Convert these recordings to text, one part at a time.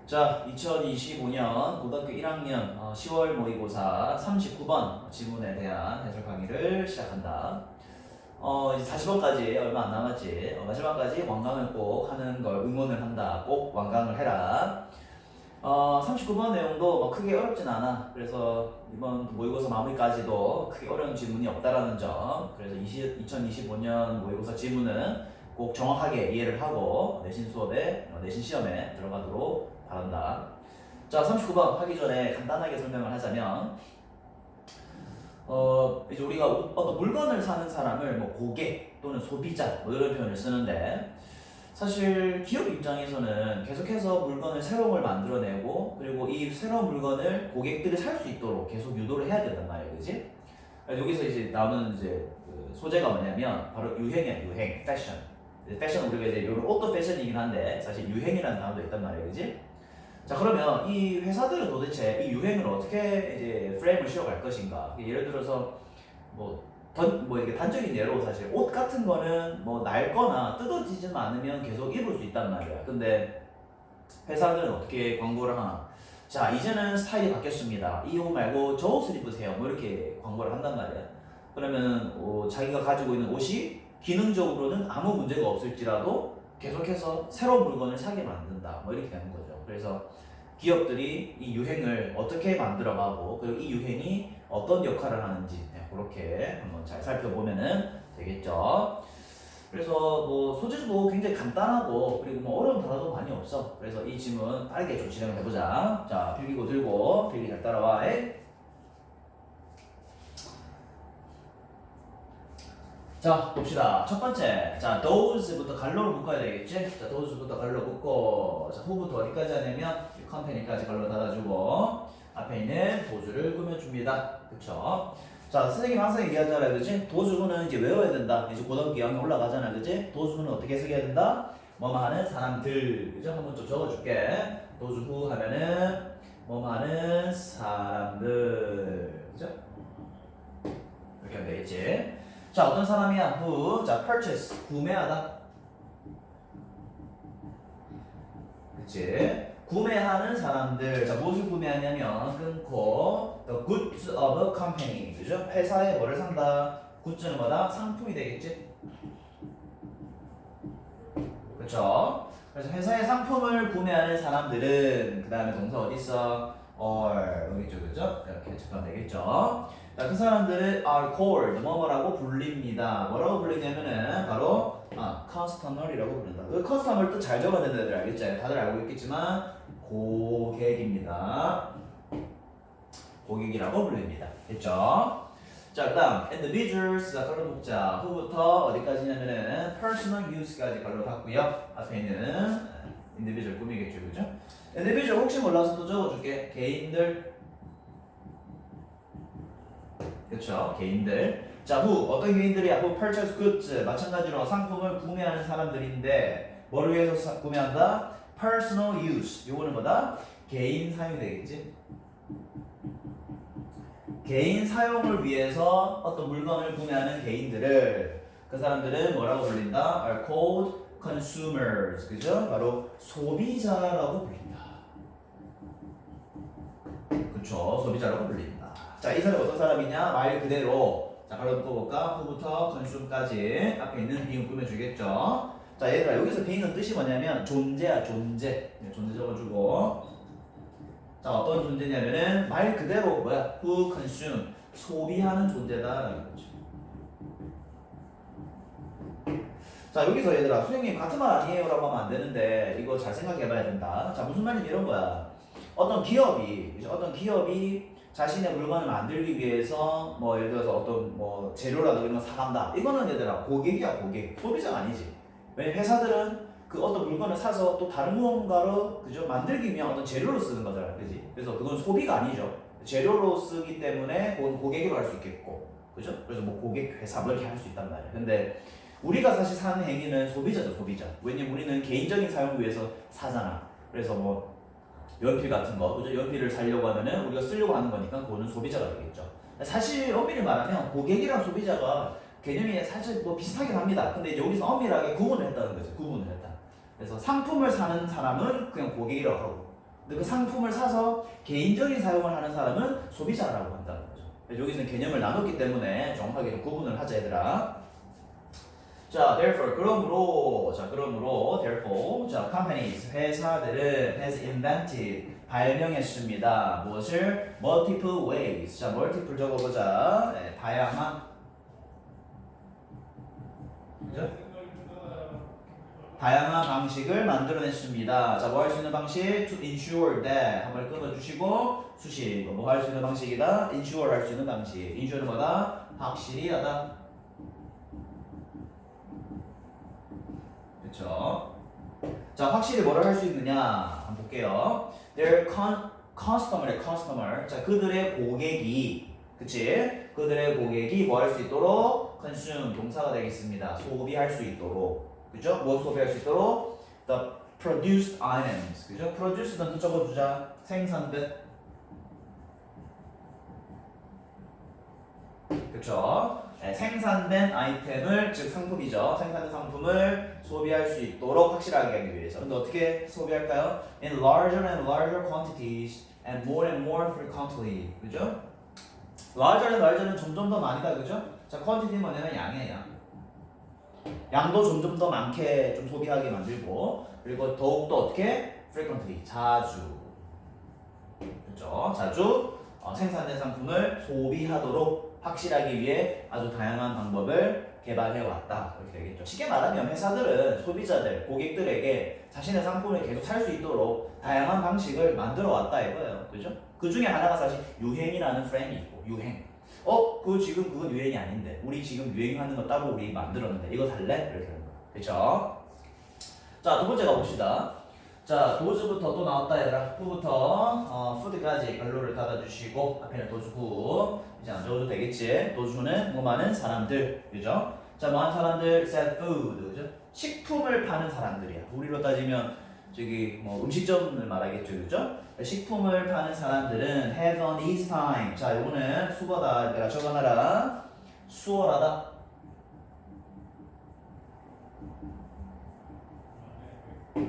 자, 2025년 고등학교 1학년 10월 모의고사 39번 지문에 대한 해설 강의를 시작한다. 이제 40번까지 얼마 안 남았지. 마지막까지 완강을 꼭 하는 걸 응원을 한다. 꼭 완강을 해라. 39번 내용도 뭐 크게 어렵진 않아. 그래서 이번 모의고사 마무리까지도 크게 어려운 지문이 없다라는 점. 그래서 2025년 모의고사 지문은 꼭 정확하게 이해를 하고 내신 수업에, 내신 시험에 들어가도록 바란다. 자, 39번 하기 전에 간단하게 설명을 하자면, 이제 우리가 어떤 물건을 사는 사람을 뭐 고객 또는 소비자 뭐 이런 표현을 쓰는데, 사실 기업 입장에서는 계속해서 물건을 새로운 걸 만들어내고, 그리고 이 새로운 물건을 고객들이 살 수 있도록 계속 유도를 해야 된단 말이야, 그지? 여기서 이제 나오는 이제 그 소재가 뭐냐면 바로 유행이야, 유행, 패션. 패션 우리가 이제 이런 옷도 패션이긴 한데 사실 유행이라는 단어도 있단 말이야, 그지? 자, 그러면 이 회사들은 도대체 이 유행을 어떻게 이제 프레임을 씌워갈 것인가? 예를 들어서 뭐 이렇게 단적인 예로 사실 옷 같은 거는 뭐 낡거나 뜯어지지만 않으면 계속 입을 수 있단 말이야. 근데 회사들은 어떻게 광고를 하나? 자, 이제는 스타일이 바뀌었습니다. 이 옷 말고 저 옷을 입으세요. 뭐 이렇게 광고를 한단 말이야. 그러면 자기가 가지고 있는 옷이 기능적으로는 아무 문제가 없을지라도 계속해서 새로운 물건을 사게 만든다. 뭐 이렇게 되는 거죠. 그래서 기업들이 이 유행을 어떻게 만들어가고 그리고 이 유행이 어떤 역할을 하는지 그렇게 한번 잘 살펴보면은 되겠죠. 그래서 뭐 소재도 굉장히 간단하고 그리고 뭐 어려운 단어도 많이 없어. 그래서 이 질문 빠르게 좀 진행을 해보자. 자, 필기고 들고 필기 잘 따라와. 자, 봅시다. 첫 번째, 자, those부터 갈로를 묶어야 되겠지? 자, those부터 갈로 묶고, 자, who부터 어디까지 하냐면 company까지 갈로 닫아주고 앞에 있는 도주를 꾸며줍니다. 그쵸? 자, 선생님 항상 얘기하잖아요, 그치? 도주구는 이제 외워야 된다. 이제 고등학교 2학년 올라가잖아, 그치? 도주구는 어떻게 쓰게 된다? 뭐뭐 하는 사람들, 그죠? 한번 좀 적어줄게. 도주구 하면은 뭐뭐 하는 사람들, 그죠? 이렇게 하면 되겠지? 자, 어떤 사람이야? who, 자, purchase, 구매하다. 그치? 구매하는 사람들. 자, 무엇을 구매하냐면, 끊고, the goods of a company. 그죠? 회사에 뭐를 산다? 굿즈는 뭐다? 상품이 되겠지? 그쵸? 그래서 회사의 상품을 구매하는 사람들은, 그 다음에 동사 어디 있어? or, 여기 있죠, 그죠? 이렇게 적하면 되겠죠? 자, 그 사람들은 are called, 뭐라고 불립니다. 뭐라고 불리냐면은, 바로, customer이라고 부른다. 그 customer 뜻 잘 적어야 되는 애들 알겠지? 다들 알고 있겠지만, 고객입니다. 고객이라고 불립니다. 됐죠? 자, 그 다음, individuals, 자, 걸로 묶자. who부터 어디까지냐면은, personal use까지 걸로 닫고요. 앞에 있는 individual 꾸미겠죠, 그죠? individual 혹시 몰라서 또 적어줄게. 개인들. 그쵸? 개인들. 자, who, 어떤 개인들이야? who purchase goods. 마찬가지로 상품을 구매하는 사람들인데, 뭐를 위해서 구매한다? personal use. 요거는 뭐다? 개인 사용이 되겠지? 개인 사용을 위해서 어떤 물건을 구매하는 개인들을 그 사람들은 뭐라고 불린다? are called consumers. 그죠? 바로 소비자라고 불린다. 그쵸? 소비자라고 불린다. 자, 이 사람이 어떤 사람이냐? 말 그대로. 자, 바로 묶어볼까? who부터 consume까지 앞에 있는 being 꾸며주겠죠? 자, 얘들아, 여기서 being은 뜻이 뭐냐면 존재야, 존재. 존재 적어주고. 자, 어떤 존재냐면은 말 그대로 뭐야? who consume. 소비하는 존재다라는 거죠. 자, 여기서 얘들아, 선생님 같은 말 아니에요? 라고 하면 안 되는데 이거 잘 생각해 봐야 된다. 자, 무슨 말인지 이런 거야. 어떤 기업이 자신의 물건을 만들기 위해서 뭐 예를 들어서 어떤 뭐 재료라도 이런 거 사간다. 이거는 얘들아 고객이야, 고객. 소비자가 아니지. 왜냐면 회사들은 그 어떤 물건을 사서 또 다른 무언가로 그죠 만들기 위한 어떤 재료로 쓰는 거잖아, 그지? 그래서 그건 소비가 아니죠. 재료로 쓰기 때문에 그건 고객으로 할 수 있겠고, 그죠? 그래서 뭐 고객 회사 뭐 이렇게 할 수 있단 말이야. 근데 우리가 사실 사는 행위는 소비자죠, 소비자. 왜냐면 우리는 개인적인 사용을 위해서 사잖아. 그래서 뭐 연필 같은 거, 그죠? 연필을 사려고 하면은 우리가 쓰려고 하는 거니까 그거는 소비자가 되겠죠. 사실 엄밀히 말하면 고객이랑 소비자가 개념이 사실 뭐 비슷하긴 합니다. 근데 이제 여기서 엄밀하게 구분을 했다는 거죠. 구분을 했다. 그래서 상품을 사는 사람은 그냥 고객이라고 하고 근데 그 상품을 사서 개인적인 사용을 하는 사람은 소비자라고 한다는 거죠. 여기서는 개념을 나눴기 때문에 정확하게 좀 구분을 하자 얘들아. 자, therefore 그러므로 therefore companies 회사들은 has invented 발명했습니다. 무엇을? multiple ways. 자, multiple 적어보자. 네, 다양한 그죠? 다양한 방식을 만들어냈습니다. 자, 뭐 할 수 있는 방식? To ensure that 한번 끊어주시고 수식. 뭐 할 수 있는 방식이다? ensure 할 수 있는 방식. ensure는 뭐다? 확실히 하다. 그쵸? 자, 확실히 뭐를 할 수 있느냐? 한번 볼게요. Their customer. 자, 그들의 고객이, 그치? 그들의 고객이 뭐 할 수 있도록? consume, 동사가 되겠습니다. 소비할 수 있도록. 그죠? 뭐 소비할 수 있도록? The produced items. 그죠? produce는 또 적어주자. 생산된. 그쵸? 네, 생산된 아이템을, 즉 상품이죠. 생산된 상품을 소비할 수 있도록 확실하게 하기 위해서. 근데 어떻게 소비할까요? In larger and larger quantities and more frequently. 그죠? larger는 점점 더 많이다. 그죠? 자, quantity는 뭐냐면 양이에요. 양도 점점 더 많게 좀 소비하게 만들고, 그리고 더욱더 어떻게? frequently. 자주. 그죠? 자주 생산된 상품을 소비하도록 확실하기 위해 아주 다양한 방법을 개발해 왔다. 이렇게 되겠죠. 쉽게 말하면 회사들은 소비자들, 고객들에게 자신의 상품을 계속 살 수 있도록 다양한 방식을 만들어 왔다 이거예요. 그죠? 그 중에 하나가 사실 유행이라는 프레임이 있고, 유행. 지금 그건 유행이 아닌데, 우리 지금 유행하는 거 따로 우리 만들었는데 이거 살래? 이렇게 하는 거야. 그쵸? 자, 두 번째 가봅시다. 자, 도즈부터 또 나왔다 얘들아. 후부터 푸드까지 별로를 닫아주시고 앞에는 도주구. 이제 안 적어도 되겠지. 도주는 뭐 많은 사람들, 그죠? 자, 많은 사람들 sell food, 그죠? 식품을 파는 사람들이야. 우리로 따지면 저기 뭐 음식점을 말하겠죠, 그죠? 식품을 파는 사람들은 have an easy time. 자, 이거는 수거다. 내가 적어놔라. 수월하다.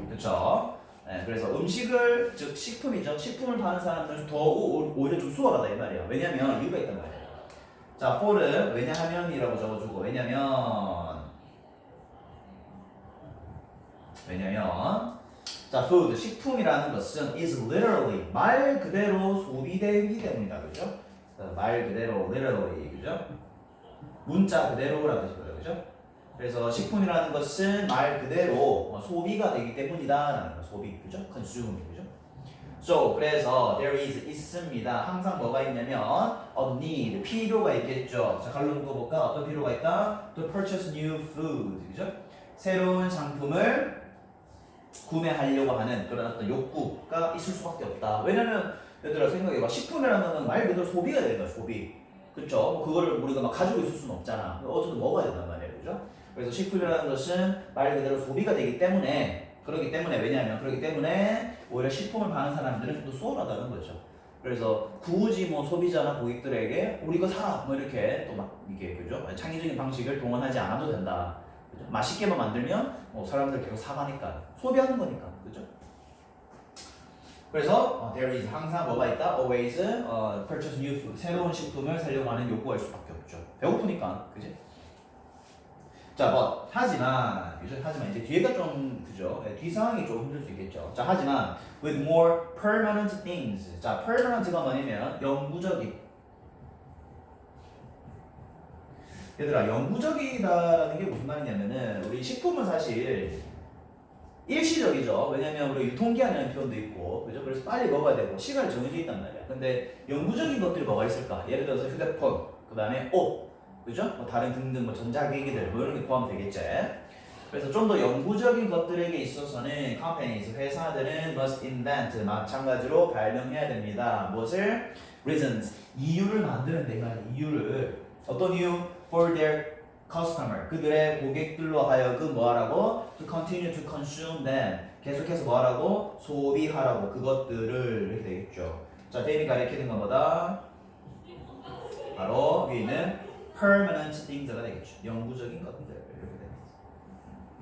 그쵸? 네, 그래서 음식을, 즉 식품이죠. 식품을 파는 사람들은 더 오히려 좀 수월하다 이 말이에요. 왜냐면 이유가 있단 말이에요. 자, for는 왜냐하면이라고 적어주고, 왜냐면 자, food 식품이라는 것은 is literally 말 그대로 소비되기 때문이다, 그죠? 말 그대로 literally, 그죠? 문자 그대로라는 뜻이고요, 그죠? 그래서 식품이라는 것은 말 그대로 소비가 되기 때문이다라는 거, 소비, 그죠? consume, 그죠? So, 그래서 there is 있습니다. 항상 뭐가 있냐면 a need, 필요가 있겠죠. 자, 갈로 묶어볼까? 어떤 필요가 있다? To purchase new food, 그죠? 새로운 상품을 구매하려고 하는 그런 어떤 욕구가 있을 수밖에 없다. 왜냐면 얘들아 생각해봐. 식품이라는 건 말 그대로 소비가 되는 거야, 소비. 그쵸? 뭐 그거를 우리가 막 가지고 있을 수는 없잖아. 어쨌든 먹어야 된단 말이에요, 그죠? 그래서 식품이라는 것은 말 그대로 소비가 되기 때문에, 그렇기 때문에 오히려 식품을 파는 사람들은 좀 더 수월하다는 거죠. 그래서 굳이 뭐 소비자나 고객들에게 우리 거 사! 뭐 이렇게 또 막 이게, 그죠? 창의적인 방식을 동원하지 않아도 된다. 그죠? 맛있게만 만들면 사람들 계속 사가니까, 소비하는 거니까, 그죠? 그래서 there is 항상 뭐가 있다? always purchase new food. 새로운 식품을 사려고 하는 욕구가 있을 수밖에 없죠. 배고프니까, 그지? 자, 하지만 이제 뒤에가 좀, 그죠? 뒤 상황이 좀 힘들 수 있겠죠. 자, 하지만 with more permanent things. 자, permanent가 뭐냐면 영구적인. 얘들아, 영구적이다라는 게 무슨 말이냐면은 우리 식품은 사실 일시적이죠. 왜냐면 우리 유통기한이라는 표현도 있고, 그죠? 그래서 빨리 먹어야 되고 시간이 정해져 있단 말이야. 근데 영구적인 것들이 뭐가 있을까? 예를 들어서 휴대폰, 그 다음에 옷, 그죠? 뭐 다른 등등 뭐 전자기기들 뭐 이런 게 포함되겠지. 그래서 좀 더 영구적인 것들에게 있어서는 companies, 회사들은 must invent, 마찬가지로 발명해야 됩니다. 무엇을? reasons, 이유를 만드는데 이 말이야. 이유를. 어떤 이유? for their customer, 그들의 고객들로 하여금 뭐하라고? to continue to consume them, 계속해서 뭐하라고? 소비하라고, 그것들을. 이렇게 되겠죠. 자, 데이비 가리키는 건 뭐다? 바로 위에 있는 permanent things가 되겠죠. 영구적인 것들. 이렇게 됩니다.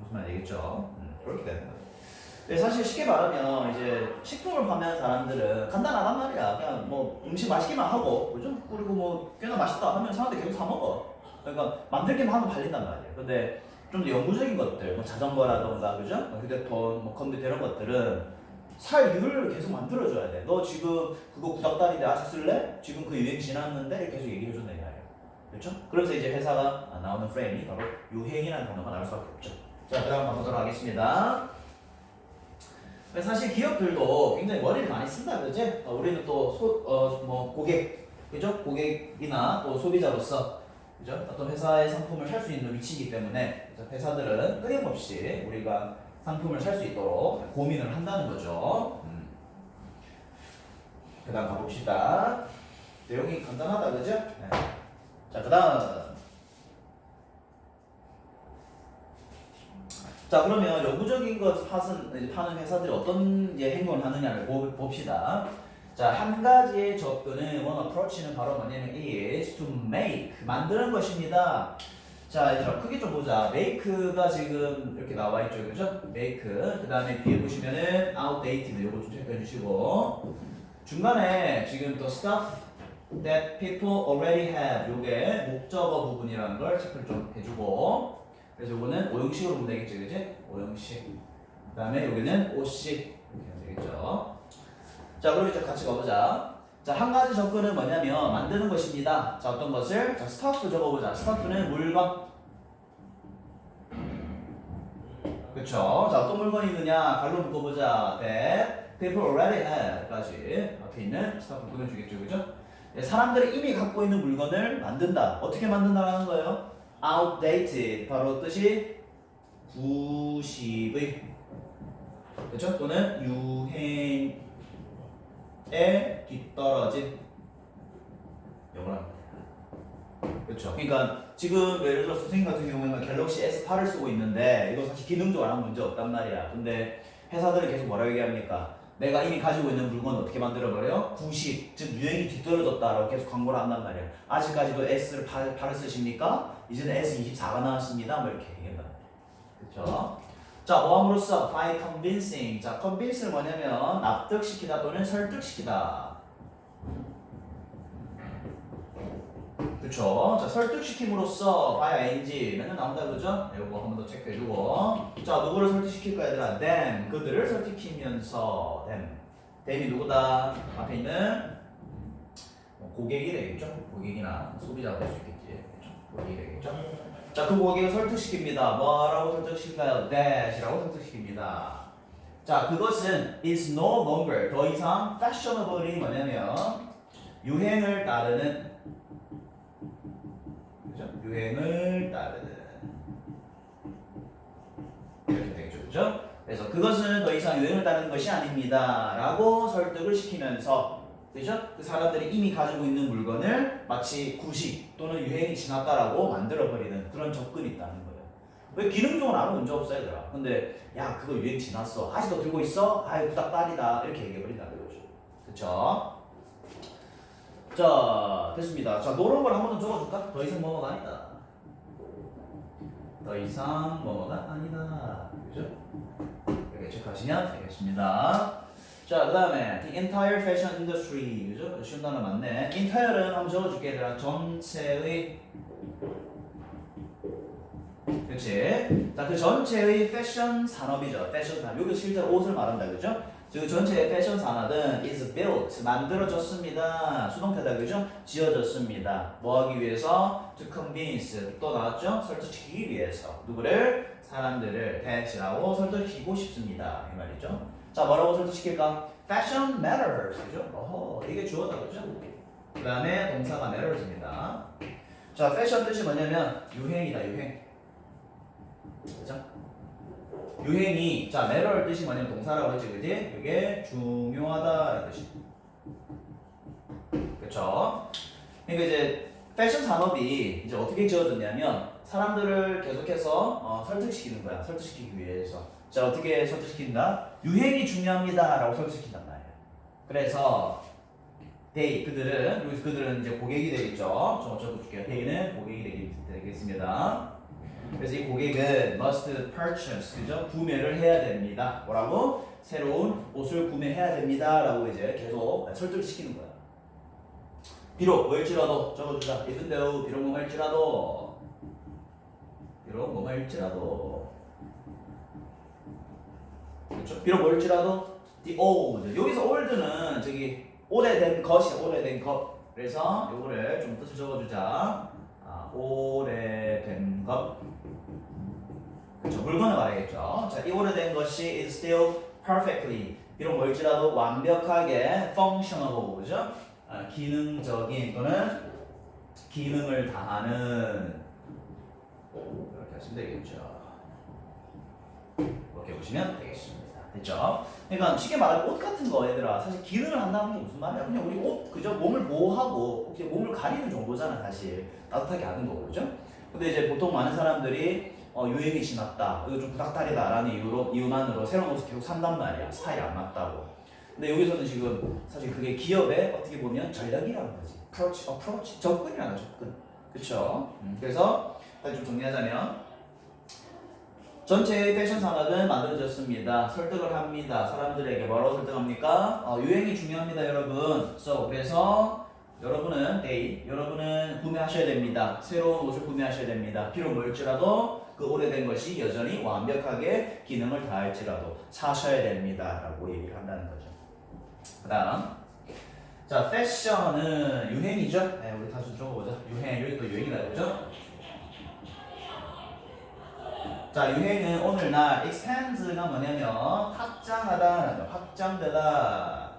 무슨 말이겠죠? 그렇게 되는 거예요. 근데 사실 쉽게 말하면 이제 식품을 판매하는 사람들은 간단하단 말이야. 그냥 뭐 음식 맛있기만 하고, 그죠? 그리고 뭐 꽤나 맛있다 하면 사람들이 계속 사 먹어. 그러니까 만들기만 하면 팔린단 말이야. 근데 좀 더 영구적인 것들, 뭐 자전거라던가, 그죠? 뭐 휴대폰, 뭐 컴퓨터 이런 것들은 살 이유를 계속 만들어줘야 돼. 너 지금 그거 구닥다리인데 아직 쓸래? 지금 그 유행 지났는데 계속 얘기해준다 이거예요. 그렇죠? 그래서 이제 회사가 나오는 프레임이 바로 유행이라는 단어가 나올 수밖에 없죠. 자, 그 다음 가보도록 하겠습니다. 사실 기업들도 굉장히 머리를 많이 쓴다, 그지? 우리는 또 뭐 고객, 그죠? 고객이나 또 소비자로서, 그죠? 어떤 회사의 상품을 살 수 있는 위치이기 때문에 회사들은 끊임없이 우리가 상품을 살 수 있도록 고민을 한다는 거죠. 그 다음 가봅시다. 내용이 간단하다, 그죠? 네. 자, 그 다음. 자, 그러면 영구적인 것 파는 회사들이 어떤 이제 행동을 하느냐를 봅시다. 자, 한 가지의 접근은 one approach는 바로 뭐냐면 is to make 만드는 것입니다. 자, 얘들아 크게 좀 보자. make가 지금 이렇게 나와 있죠, 그죠? make. 그 다음에 뒤에 보시면은 outdated 요거 좀 체크해 주시고 중간에 지금 또 stuff that people already have 요게 목적어 부분이라는 걸 체크를 좀 해주고 그래서 요거는 오형식으로 보면 되겠죠, 그지? 오형식. 그 다음에 여기는 오식 이렇게 하면 되겠죠. 자, 그럼 이제 같이 가보자. 자, 한 가지 접근은 뭐냐면 만드는 것입니다. 자, 어떤 것을? 자, 스타프 적어보자. 스타프는 물건. 그쵸? 자, 어떤 물건이 있느냐? 갈로 묶어보자. that people already have 까지 앞에 있는 스타프 보내주겠죠, 그죠? 네, 사람들이 이미 갖고 있는 물건을 만든다. 어떻게 만든다라는 거예요? outdated 바로 뜻이 90의 그렇죠? 또는 유행에 뒤떨어진 영어라. 그렇죠. 그러니까 지금 예를 들어 선생님 같은 경우에는 갤럭시 S8을 쓰고 있는데 이거 사실 기능적으로 아무 문제 없단 말이야. 근데 회사들은 계속 뭐라고 얘기합니까? 내가 이미 가지고 있는 물건을 어떻게 만들어버려요? 90, 즉 유행이 뒤떨어졌다라고 계속 광고를 한단 말이야. 아직까지도 S를 8을 쓰십니까? 이제는 S24가 나왔습니다. 뭐 이렇게 얘기한단 말이야. 그렇죠? 자, 뭐함으로써 by convincing. 자, convince는 뭐냐면 납득시키다 또는 설득시키다. 그쵸? 자, 설득시킴으로써 by ing 맨날 나온다 그죠? 이거 한 번 더 체크해주고 자, 누구를 설득시킬 거야 얘들아? them 그들을 설득시키면서 them이 누구다? 앞에 있는 고객이 되겠죠? 고객이나 소비자가 될 수 있겠지. 그렇죠? 고객이 되겠죠? 자, 그 고객을 설득시킵니다. 뭐라고 설득시킬까요? that이라고 설득시킵니다. 자, 그것은 is no longer 더 이상 fashionable이 뭐냐면 유행을 따르는 그죠? 유행을 따르는 이렇게 되겠죠, 그죠? 그래서 그것은 더 이상 유행을 따르는 것이 아닙니다라고 설득을 시키면서 그죠? 그 사람들이 이미 가지고 있는 물건을 마치 구식 또는 유행이 지났다라고 만들어버리는 그런 접근이 있다는 거예요. 왜 기능적으로 아무 문제 없어 얘들아. 근데 야 그거 유행 지났어. 아직도 들고 있어? 아유 부닥다리다. 이렇게 얘기해버린다는 거죠. 그쵸? 자 됐습니다. 자 노란 걸 한 번 더 적어줄까? 더 이상 뭐뭐가 아니다. 더 이상 뭐뭐가 아니다. 그죠? 이렇게 체크하시면 되겠습니다. 자, 그 다음에 the entire fashion industry 그죠? 쉬운 단어 맞네. entire는 한번 적어줄게 얘들아. 전체의 그렇지? 자, 그 전체의 패션 산업이죠. 패션 산업. 여기 실제로 옷을 말한다 그죠? 그 전체의 패션 산업은 is built 만들어졌습니다. 수동태다 그죠? 지어졌습니다. 뭐 하기 위해서? to convince 또 나왔죠? 설득시키기 위해서 누구를? 사람들을 that이라고 설득시키고 싶습니다. 이 말이죠. 자, 뭐라고 설득시킬까? Fashion matters, 그죠? 어허, 이게 주어다, 그죠? 그 다음에 동사가 matters입니다. 자, fashion 뜻이 뭐냐면 유행이다, 유행. 그죠? 유행이, 자, matter 뜻이 뭐냐면 동사라고 했지, 그지? 이게 중요하다라는 뜻이. 그쵸? 그러니까 이제 패션 산업이 이제 어떻게 지어졌냐면 사람들을 계속해서 설득시키는 거야. 설득시키기 위해서. 자, 어떻게 설득시킨다? 유행이 중요합니다. 라고 설득시킨단 말이에요. 그래서 그들은 이제 고객이 되겠죠. 저 적어줄게요. they는 고객이 되겠습니다. 그래서 이 고객은 must purchase, 그죠? 구매를 해야 됩니다. 뭐라고? 새로운 옷을 구매해야 됩니다. 라고 이제 계속 설득을 시키는 거야. 비록 뭐일지라도 적어주자. even though 비록 뭐일지라도 그렇죠? 비록 뭐일지라도 the old. 여기서 old는 저기 오래된 것이야. 오래된 것. 그래서 요거를 좀 뜻을 적어주자. 오래된 것. 그렇죠. 물건을 말하겠죠. 자, 이 오래된 것이 is still perfectly. 비록 뭘지라도 완벽하게 functionable. 그죠? 기능적인 또는 기능을 다하는 이렇게 하시면 되겠죠. 이렇게 보시면 되겠습니다. 됐죠? 그러니까 쉽게 말하면 옷 같은 거 얘들아 사실 기능을 한다는 게 무슨 말이야? 그냥 우리 옷 그죠? 몸을 보호하고 혹시 몸을 가리는 정도잖아 사실 따뜻하게 하는 거고 그죠? 근데 이제 보통 많은 사람들이 유행이 지났다 이거 좀 구닥다리다라는 이유만으로 새로운 옷을 계속 산단 말이야 스타일이 안 맞다고. 근데 여기서는 지금 사실 그게 기업의 어떻게 보면 전략이라는 거지. approach 접근이라는 거야, 접근. 그쵸? 그래서 좀 정리하자면 전체의 패션 산업은 만들어졌습니다. 설득을 합니다. 사람들에게 뭐라고 설득합니까? 유행이 중요합니다, 여러분. 그래서 여러분은 구매하셔야 됩니다. 새로운 옷을 구매하셔야 됩니다. 비록 뭘지라도 그 오래된 것이 여전히 완벽하게 기능을 다할지라도 사셔야 됩니다. 라고 얘기를 한다는 거죠. 그 다음 자, 패션은 유행이죠? 네, 우리 다시 적어보자. 유행, 여기 또 유행이다, 그죠? 자, 유행은 오늘날 expands가 뭐냐면 확장하다, 확장되다.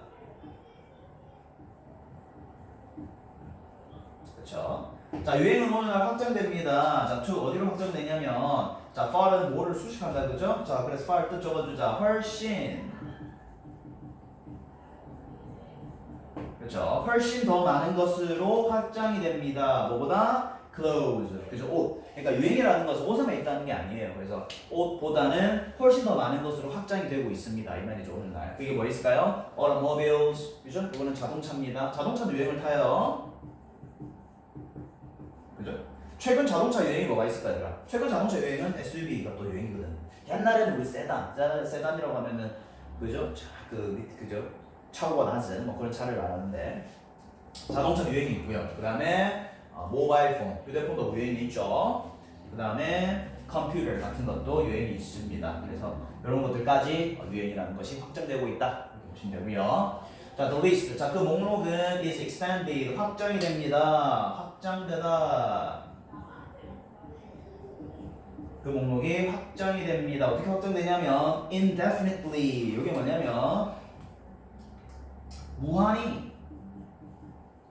그렇죠? 자, 유행은 오늘날 확장됩니다. 자, 어디로 확장되냐면 자, far은 뭐를 수식한다, 그죠? 자, 그래서 far 뜻 적어주자. 훨씬. 그렇죠? 훨씬 더 많은 것으로 확장이 됩니다. 뭐보다? clothes. 그죠? 옷. 그러니까 유행이라는 것은 옷에만 있다는 게 아니에요. 그래서 옷보다는 훨씬 더 많은 것으로 확장이 되고 있습니다. 이 말이죠, 오늘날. 그게 뭐 있을까요? automobiles. 그죠? 이거는 자동차입니다. 자동차도 유행을 타요. 그죠? 최근 자동차 유행이 뭐가 있을까, 얘들아? 최근 자동차 유행은 SUV가 또 유행이거든. 옛날에는 우리 세단이라고 하면은 그죠? 그죠? 차고가 낮은 뭐 그런 차를 말하는데 자동차 유행이 있고요. 그 다음에 모바일 폰, 휴대폰도 유행이 있죠. 그 다음에 컴퓨터 같은 것도 유행이 있습니다. 그래서 이런 것들까지 유행이라는 것이 확장되고 있다. 이렇게 보시면 되고요. 자, the list. 자, 그 목록은 is expanded. 확장이 됩니다. 확장되다. 그 목록이 확장이 됩니다. 어떻게 확장되냐면 indefinitely. 이게 뭐냐면 무한히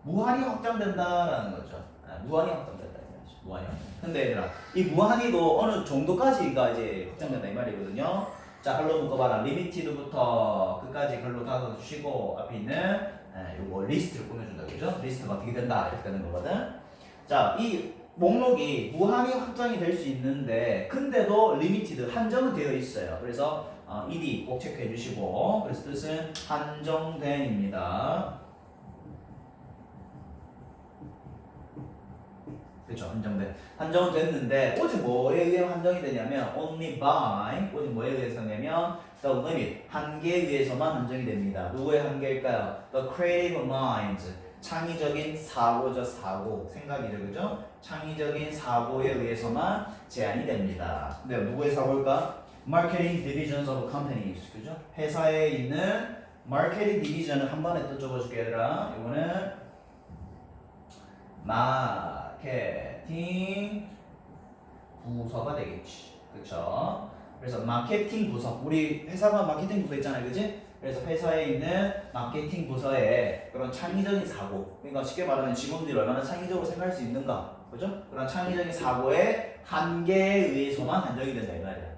확장된다라는 거죠. 무한히 확장된다. 무한히 확장. 근데 얘들아, 이 무한히도 어느 정도까지가 이제 확장된다 이 말이거든요. 자, 글로 묶어봐라. limited부터 끝까지 글로 닫아주시고 앞에 있는 요거 리스트를 꾸며준다, 그죠? 리스트가 어떻게 된다 이렇게 되는 거거든. 자, 이 목록이 무한히 확장이 될 수 있는데 근데도 limited 한정은 되어 있어요. 그래서 ed 꼭 체크해 주시고 그래서 뜻은 한정된입니다. 그렇죠, 한정은 됐는데 오직 뭐에 의해 한정이 되냐면 only by 오직 뭐에 의해서냐면 the limit 한계에 의해서만 한정이 됩니다. 누구의 한계일까요? The creative mind 창의적인 사고죠. 사고 생각이죠, 그죠? 창의적인 사고에 의해서만 제한이 됩니다. 근데 누구의 사고일까? Marketing divisions of companies, 그죠? 회사에 있는 마케팅 디비전을 한 번에 또 적어줄게, 얘들아. 이거는 마케팅 부서가 되겠지, 그쵸? 그래서 마케팅 부서, 우리 회사가 마케팅 부서 있잖아요, 그지? 그래서 회사에 있는 마케팅 부서의 그런 창의적인 사고, 그러니까 쉽게 말하면 직원들이 얼마나 창의적으로 생각할 수 있는가, 그죠? 그런 창의적인 사고의 한계에 의해서만 한정이 된다 이 말이야.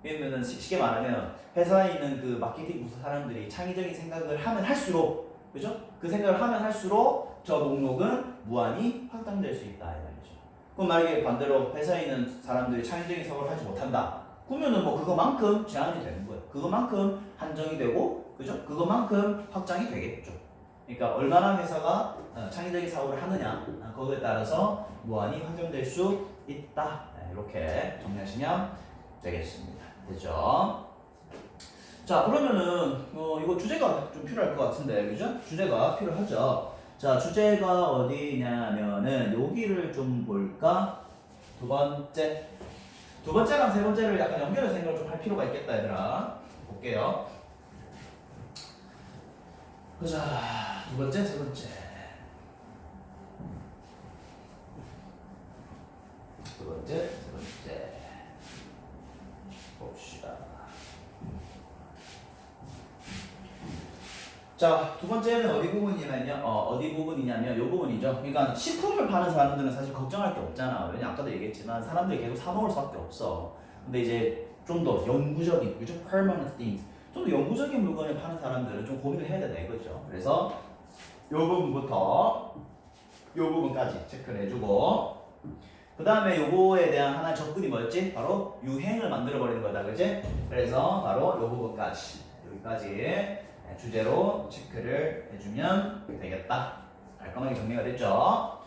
왜냐면은 쉽게 말하면 회사에 있는 그 마케팅 부서 사람들이 창의적인 생각을 하면 할수록, 그죠? 그 생각을 하면 할수록 저 목록은 무한히 확장될 수 있다 이 말이죠. 그럼 만약에 반대로 회사에 있는 사람들이 창의적인 사고를 하지 못한다. 그러면은 뭐 그거만큼 제한이 되는 거예요. 그거만큼 한정이 되고, 그죠? 그거만큼 확장이 되겠죠. 그러니까 얼마나 회사가 창의적인 사고를 하느냐, 그거에 따라서 무한히 확장될 수 있다. 이렇게 정리하시면 되겠습니다. 됐죠? 자, 그러면은 이거 주제가 좀 필요할 것 같은데, 그죠? 주제가 필요하죠. 자, 주제가 어디냐면은 여기를 좀 볼까? 두 번째랑 세 번째를 약간 연결해서 생각을 좀 할 필요가 있겠다, 얘들아. 볼게요. 보자. 두 번째, 세 번째. 두 번째, 세 번째. 봅시다. 자, 두 번째는 어디 부분이냐면 요 부분이죠. 그러니까 식품을 파는 사람들은 사실 걱정할 게 없잖아. 왜냐 아까도 얘기했지만 사람들이 계속 사 먹을 수밖에 없어. 근데 이제 좀 더 영구적인, 그죠? permanent things. 좀 더 영구적인 물건을 파는 사람들은 좀 고민을 해야 된다 이거죠. 그래서 요 부분부터 요 부분까지 체크를 해주고, 그 다음에 요거에 대한 하나의 접근이 뭐였지? 바로 유행을 만들어 버리는 거다, 그지? 그래서 바로 요 부분까지, 여기까지 주제로 체크를 해주면 되겠다. 깔끔하게 정리가 됐죠?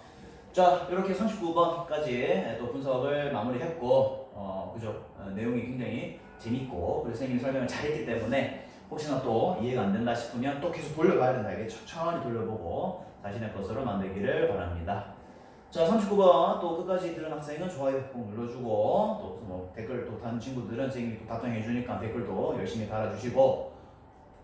자, 이렇게 39번까지 또 분석을 마무리했고, 그죠? 내용이 굉장히 재밌고, 그리고 선생님이 설명을 잘했기 때문에 혹시나 또 이해가 안 된다 싶으면 또 계속 돌려봐야 된다. 이게 천천히 돌려보고 자신의 것으로 만들기를 바랍니다. 자, 39번 또 끝까지 들은 학생은 좋아요 꼭 눌러주고, 또 뭐 댓글 또 다른 친구들은 선생님이 또 답장해주니까 댓글도 열심히 달아주시고,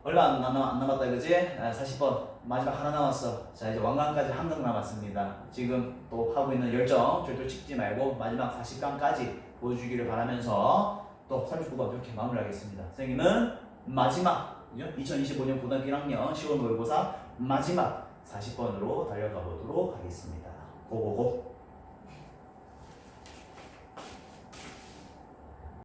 얼마 안 남았다 그지? 40번 마지막 하나 남았어. 자, 이제 왕관까지 한 강 남았습니다. 지금 또 하고 있는 열정 절대 식지 말고 마지막 40강까지 보여주기를 바라면서 또 39번 이렇게 마무리하겠습니다. 선생님은 마지막 2025년 고등학교 1학년 10월 모의고사 마지막 40번으로 달려가 보도록 하겠습니다. 고고고.